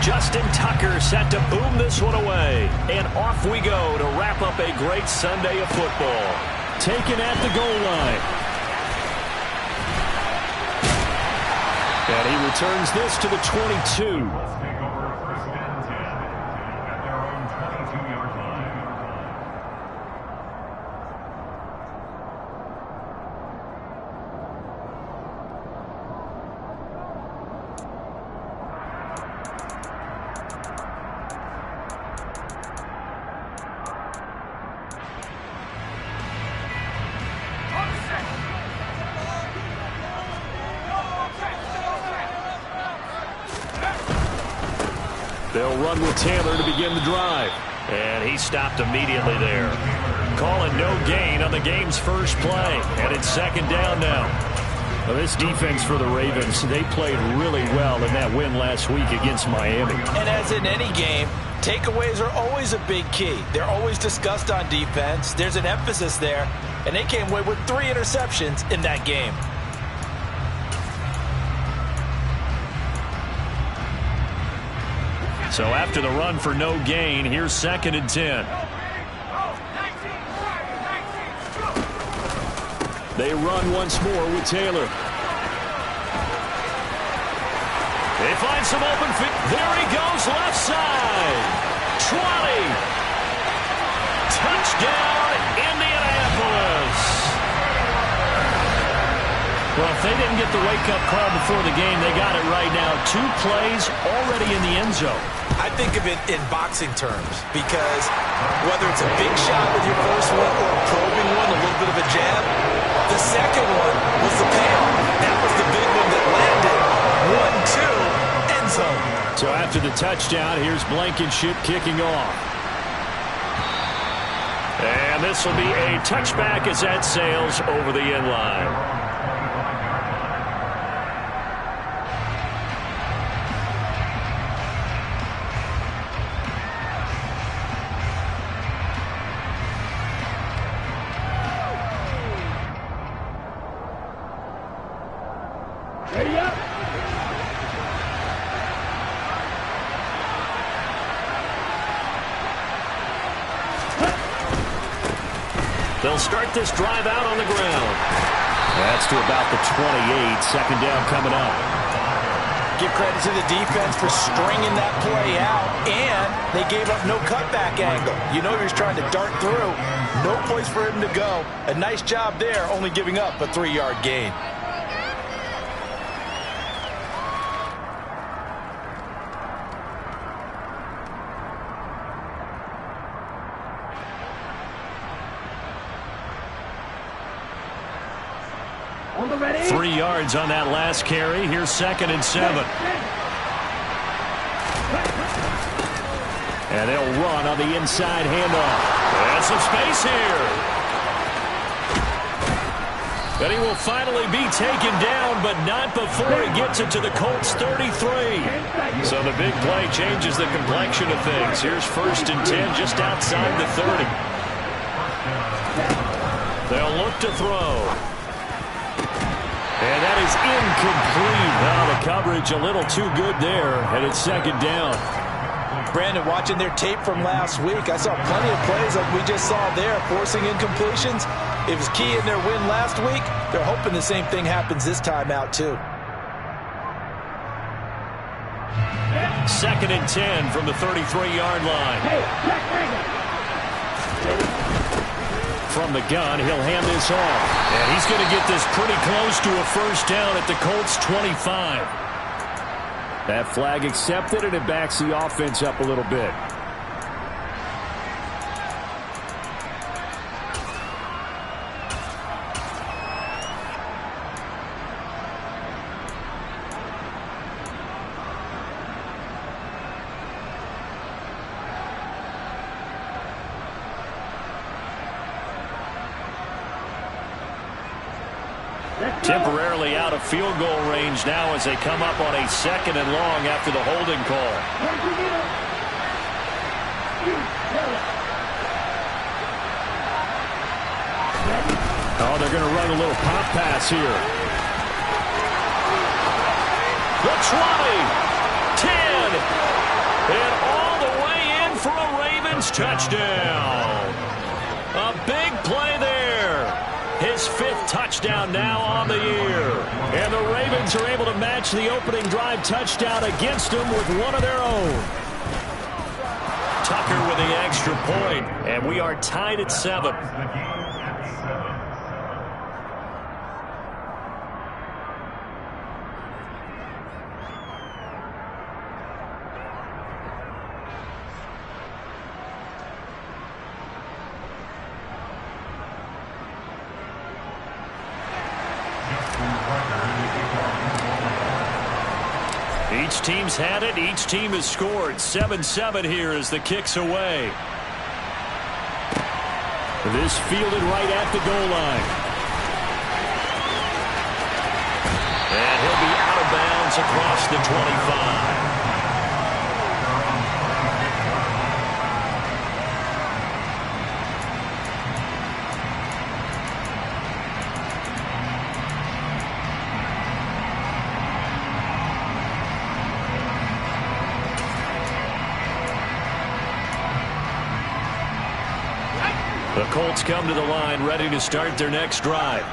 Justin Tucker set to boom this one away. And off we go to wrap up a great Sunday of football. Taken at the goal line. And he returns this to the 22. They'll run with Taylor to begin the drive. And he stopped immediately there. Calling no gain on the game's first play. And it's second down now. Well, this defense for the Ravens, they played really well in that win last week against Miami. And as in any game, takeaways are always a big key. They're always discussed on defense. There's an emphasis there. And they came away with 3 interceptions in that game. So after the run for no gain, here's 2nd and 10. They run once more with Taylor. They find some open feet. There he goes, left side. 20. Touchdown, Indianapolis. Well, if they didn't get the wake-up call before the game, they got it right now. 2 plays already in the end zone. I think of it in boxing terms because whether it's a big shot with your first one or a probing one, a little bit of a jab, the second one was the payoff. That was the big one that landed. 1-2, end zone. So after the touchdown, here's Blankenship kicking off. And this will be a touchback as that sails over the end line. They'll start this drive out on the ground. That's to about the 28. Second down coming up. Give credit to the defense for stringing that play out, and they gave up no cutback angle. You know he was trying to dart through. No place for him to go. A nice job there, only giving up a 3-yard gain. Ready? 3 yards on that last carry. Here's 2nd and 7. And they'll run on the inside handoff. And some space here. And he will finally be taken down, but not before he gets it to the Colts 33. So the big play changes the complexion of things. Here's 1st and 10 just outside the 30. They'll look to throw. And that is incomplete. Now the coverage a little too good there, and it's 2nd down. Brandon, watching their tape from last week, I saw plenty of plays like we just saw there, forcing incompletions. It was key in their win last week. They're hoping the same thing happens this time out, too. 2nd and 10 from the 33-yard line. From the gun, he'll hand this off. And he's going to get this pretty close to a 1st down at the Colts 25. That flag accepted, and it backs the offense up a little bit. Temporarily out of field goal range now as they come up on a 2nd and long after the holding call. Oh, they're going to run a little pop pass here. The 20, 10, Ravens touchdown. A big play there. His 5th touchdown now on the year. And the Ravens are able to match the opening drive touchdown against them with one of their own. Tucker with the extra point, and we are tied at 7. Each team's had it. Each team has scored. 7-7 here as the kick's away. This fielded right at the goal line. And he'll be out of bounds across the 25. The Colts come to the line ready to start their next drive.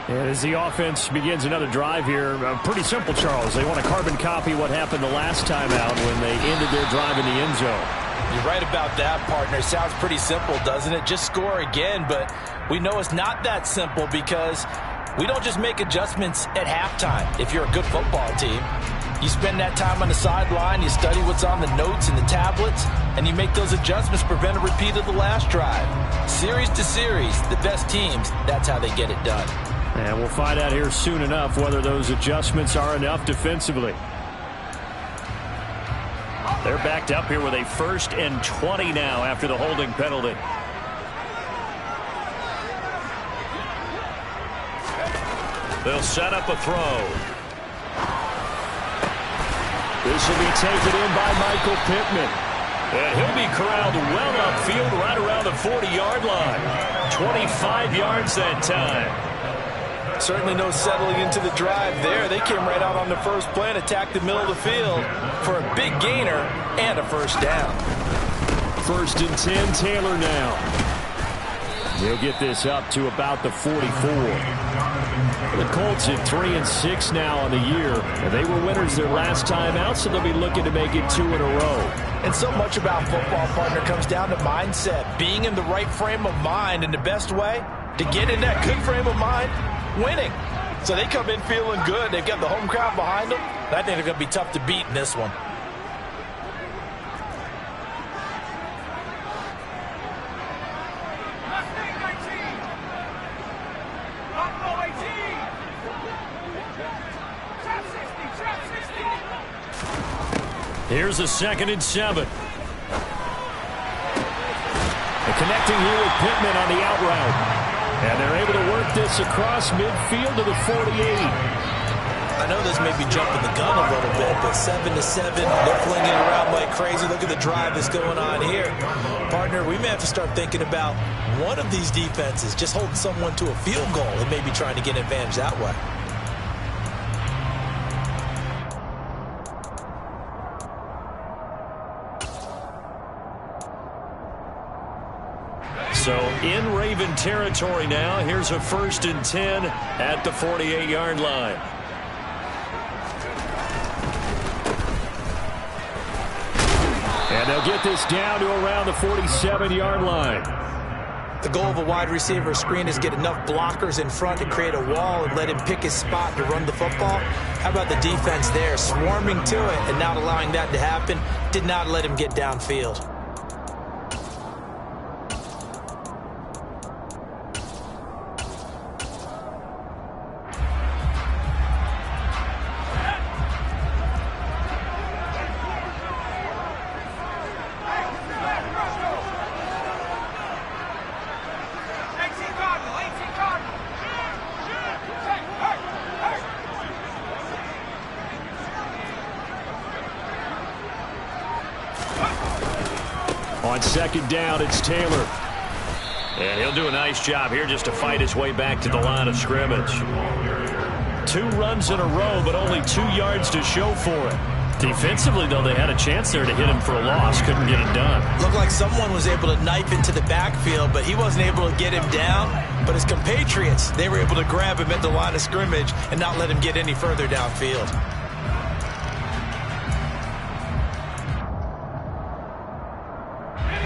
And as the offense begins another drive here, pretty simple, Charles. They want to carbon copy what happened the last time out when they ended their drive in the end zone. You're right about that, partner. Sounds pretty simple, doesn't it? Just score again, but we know it's not that simple because we don't just make adjustments at halftime. If you're a good football team, you spend that time on the sideline, you study what's on the notes and the tablets, and you make those adjustments, prevent a repeat of the last drive. Series to series, the best teams, that's how they get it done. And we'll find out here soon enough whether those adjustments are enough defensively. They're backed up here with a 1st and 20 now after the holding penalty. They'll set up a throw. This will be taken in by Michael Pittman. And he'll be corralled well upfield right around the 40-yard line. 25 yards that time. Certainly no settling into the drive there. They came right out on the first play and attacked the middle of the field for a big gainer and a 1st down. 1st and 10, Taylor now. He'll get this up to about the 44. The Colts at 3-6 now on the year. And they were winners their last time out, so they'll be looking to make it 2 in a row. And so much about football, partner, comes down to mindset. Being in the right frame of mind, and the best way to get in that good frame of mind, winning. So they come in feeling good. They've got the home crowd behind them. And I think they're going to be tough to beat in this one. Here's a 2nd and 7. And connecting here with Pittman on the out route. And they're able to work this across midfield to the 48. I know this may be jumping the gun a little bit, but 7-7, they're flinging it around like crazy. Look at the drive that's going on here. Partner, we may have to start thinking about one of these defenses just holding someone to a field goal and maybe trying to get an advantage that way. So in Raven territory now. Here's a 1st and 10 at the 48-yard line. And they'll get this down to around the 47-yard line. The goal of a wide receiver screen is get enough blockers in front to create a wall and let him pick his spot to run the football. How about the defense there, swarming to it and not allowing that to happen? Did not let him get downfield. On 2nd down, it's Taylor. And he'll do a nice job here just to fight his way back to the line of scrimmage. 2 runs in a row, but only 2 yards to show for it. Defensively, though, they had a chance there to hit him for a loss. Couldn't get it done. Looked like someone was able to knife into the backfield, but he wasn't able to get him down. But his compatriots, they were able to grab him at the line of scrimmage and not let him get any further downfield.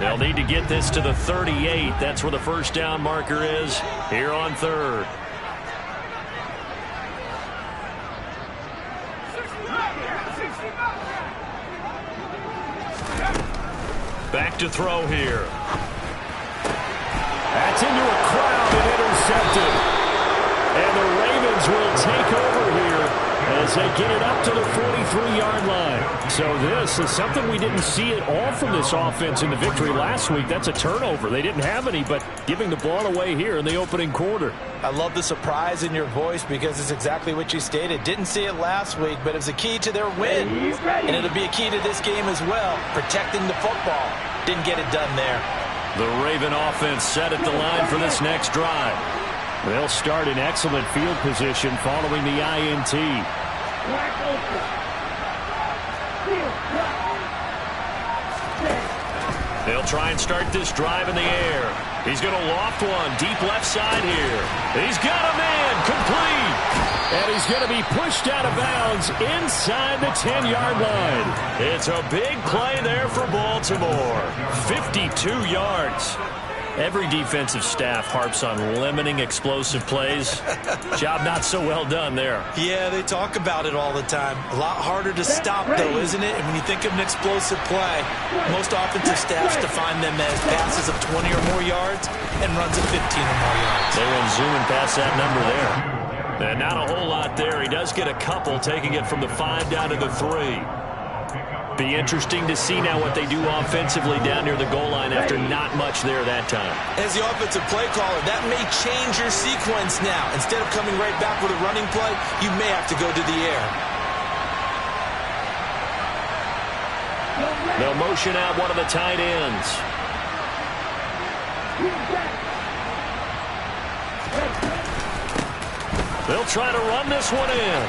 They'll need to get this to the 38. That's where the first down marker is here on third. Back to throw here. That's into a crowd and intercepted. And the Ravens will take over here as they get it up to the 43-yard line. So this is something we didn't see at all from this offense in the victory last week. That's a turnover. They didn't have any, but giving the ball away here in the opening quarter. I love the surprise in your voice because it's exactly what you stated. Didn't see it last week, but it was a key to their win. And it'll be a key to this game as well, protecting the football. Didn't get it done there. The Raven offense set at the line for this next drive. They'll start in excellent field position following the INT. They'll try and start this drive in the air. He's going to loft one deep left side here. He's got a man complete. And he's going to be pushed out of bounds inside the 10-yard line. It's a big play there for Baltimore. 52 yards. Every defensive staff harps on limiting explosive plays. Job not so well done there. Yeah, they talk about it all the time. A lot harder to stop, though, isn't it? And when you think of an explosive play, most offensive staffs define them as passes of 20 or more yards and runs of 15 or more yards. They went zooming past that number there. And not a whole lot there. He does get a couple, taking it from the 5 down to the 3. Be interesting to see now what they do offensively down near the goal line after not much there that time. As the offensive play caller, that may change your sequence now. Instead of coming right back with a running play, you may have to go to the air. They'll motion out one of the tight ends. They'll try to run this one in.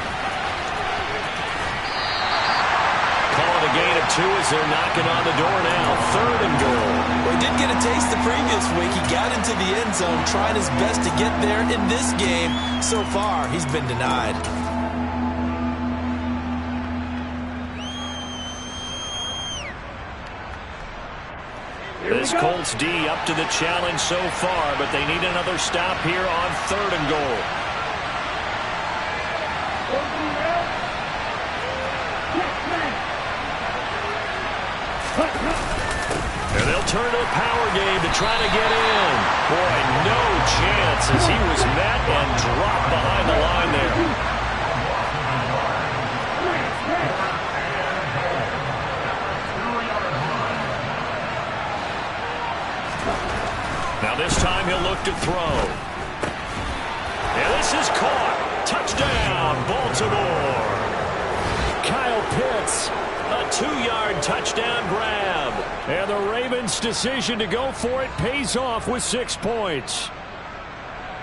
Calling a gain of 2 as they're knocking on the door now. 3rd and goal. Well, he did get a taste the previous week. He got into the end zone, trying his best to get there in this game. So far, he's been denied. This Colts D up to the challenge so far, but they need another stop here on 3rd and goal. And they'll turn to the power game to try to get in. Boy, no chance as he was met and dropped behind the line there. Now this time he'll look to throw. And this is caught. Touchdown, Baltimore. Kyle Pitts. A 2-yard touchdown grab. And the Ravens' decision to go for it pays off with 6 points.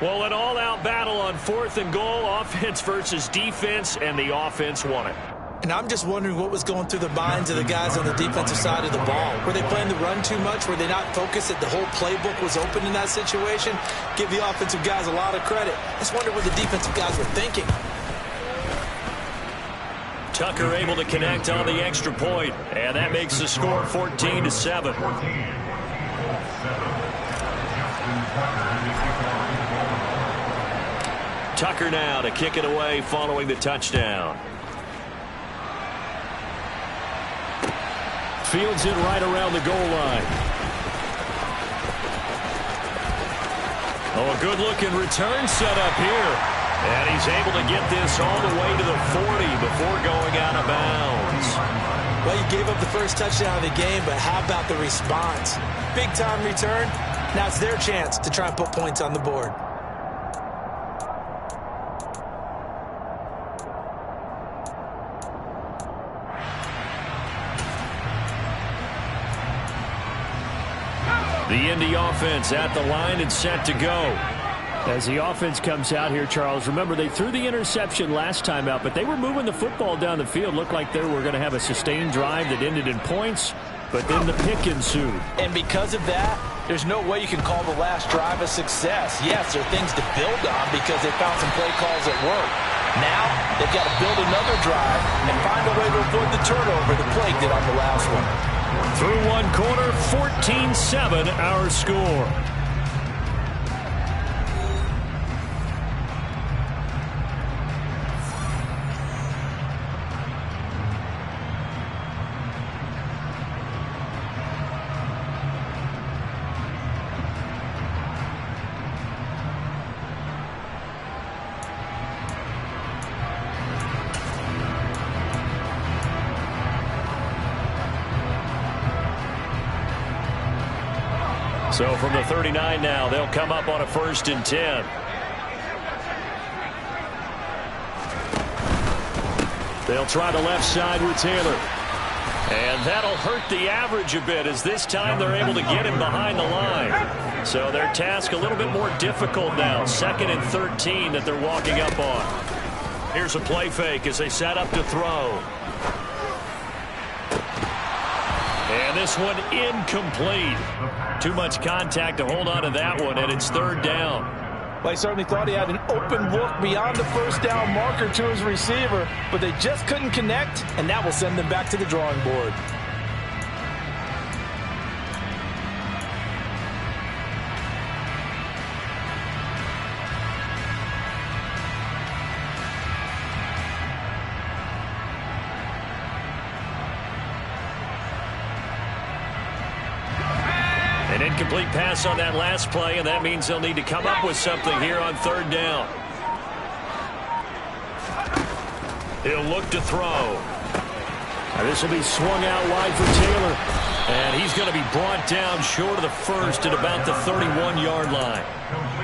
Well, an all-out battle on 4th and goal. Offense versus defense, and the offense won it. And I'm just wondering what was going through the minds of the guys on the defensive side of the ball. Were they playing the run too much? Were they not focused that the whole playbook was open in that situation? Give the offensive guys a lot of credit. I just wonder what the defensive guys were thinking. Tucker able to connect on the extra point, and that makes the score 14-7. Tucker now to kick it away following the touchdown. Fields it right around the goal line. Oh, a good-looking return set up here. And he's able to get this all the way to the 40 before going out of bounds. Well, you gave up the first touchdown of the game, but how about the response? Big-time return. Now it's their chance to try and put points on the board. The Indy offense at the line and set to go. As the offense comes out here, Charles, remember they threw the interception last time out, but they were moving the football down the field. Looked like they were going to have a sustained drive that ended in points, but then the pick ensued. And because of that, there's no way you can call the last drive a success. Yes, there are things to build on because they found some play calls at work. Now, they've got to build another drive and find a way to avoid the turnover the play did on the last one. Through one quarter, 14-7 our score. So from the 39 now, they'll come up on a 1st and 10. They'll try the left side with Taylor. And that'll hurt the average a bit as this time they're able to get him behind the line. So their task a little bit more difficult now. 2nd and 13 that they're walking up on. Here's a play fake as they set up to throw. And this one incomplete. Too much contact to hold on to that one, and it's 3rd down. Well, he certainly thought he had an open look beyond the 1st down marker to his receiver, but they just couldn't connect, and that will send them back to the drawing board. An incomplete pass on that last play, and that means they'll need to come up with something here on 3rd down. He'll look to throw. This will be swung out wide for Taylor. And he's going to be brought down short of the 1st at about the 31-yard line.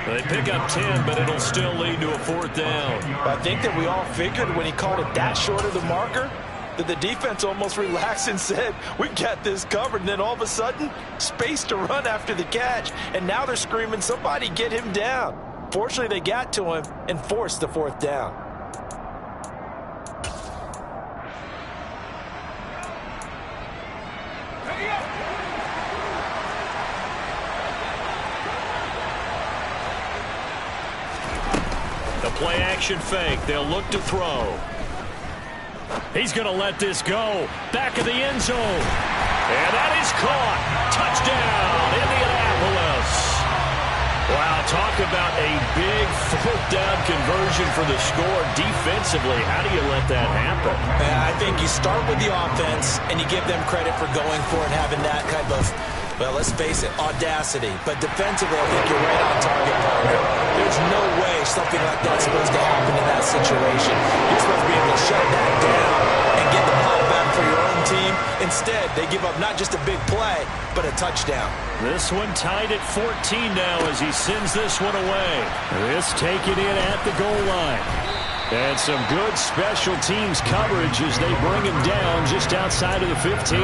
They pick up 10, but it'll still lead to a 4th down. I think that we all figured when he called it that short of the marker, that the defense almost relaxed and said, we got this covered. And then all of a sudden, space to run after the catch. And now they're screaming, somebody get him down. Fortunately, they got to him and forced the 4th down. The play action fake. They'll look to throw. He's going to let this go. Back of the end zone. And that is caught. Touchdown, Indianapolis. Wow, talk about a big 4th down conversion for the score. Defensively, how do you let that happen? I think you start with the offense, and you give them credit for going for it and having that kind of, well, let's face it, audacity. But defensively, I think you're right on target, partner. There's no way something like that's supposed to happen in that situation. You're supposed to be able to shut that down and get the ball back for your own team. Instead, they give up not just a big play, but a touchdown. This one tied at 14 now as he sends this one away. This taken in at the goal line. And some good special teams coverage as they bring him down just outside of the 15.